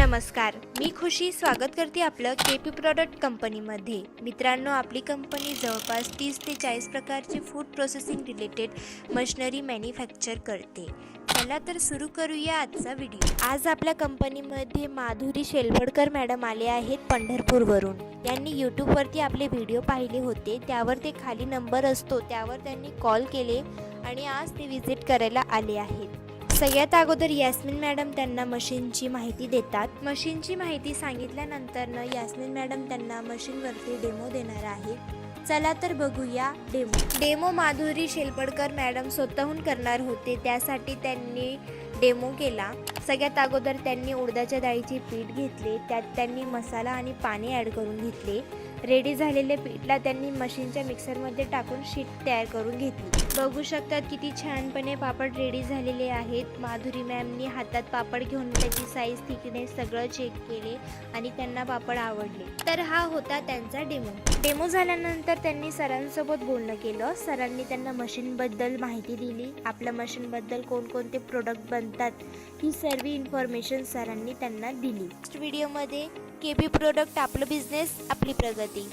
नमस्कार, मी खुशी स्वागत करते आपलं केपी प्रोडक्ट कंपनीमध्ये। मित्रांनो, आपली कंपनी जवळपास 30 ते 40 प्रकारची food processing related machinery manufacture करते। चला तर सुरू करूया आजचा व्हिडिओ। आज आपल्या कंपनीमध्ये माधुरी शेलवडकर मॅडम आले आहेत पंढरपूरवरून। यांनी यूट्यूबवरती आपले व्हिडिओ पाहिले होते, त्यावर ते खाली नंबर असतो त्यावर त्यांनी कॉल केले आणि आज ते व्हिजिट करायला आले आहेत। सगळ्यात अगोदर यास्मिन मॅडम त्यांना मशीनची माहिती देतात। मशीनची माहिती सांगितल्यानंतर यास्मिन मॅडम त्यांना मशीनवरती डेमो देणार आहे। चला तर बघूया डेमो माधुरी शेलवडकर मॅडम स्वतःहून करणार होते, त्यासाठी त्यांनी डेमो केला। सगळ्यात अगोदर त्यांनी उडदाच्या डाळीचे पीठ घेतले, त्यात त्यांनी मसाला आणि पाणी ॲड करून घेतले। रेडी झालेले पीठला त्यांनी मशीनच्या मिक्सरमध्ये टाकून शीट तयार करून घेतली। बघू शकतात किती छानपणे पापड रेडी झालेले आहेत। माधुरी मॅमनी हातात पापड घेऊन त्याची साईज, थिकनेस सगळं चेक केले आणि त्यांना पापड आवडले। तर हा होता त्यांचा डेमो झाल्यानंतर त्यांनी सरांसोबत बोलणं केलं। सरांनी त्यांना मशीनबद्दल माहिती दिली, आपल्या मशीनबद्दल कोणकोणते प्रोडक्ट बनतात ही सर्व इन्फॉर्मेशन सरांनी त्यांना दिली। नेक्स्ट व्हिडिओमध्ये केपी प्रोडक्ट, आपलं बिझनेस आपली प्रगती।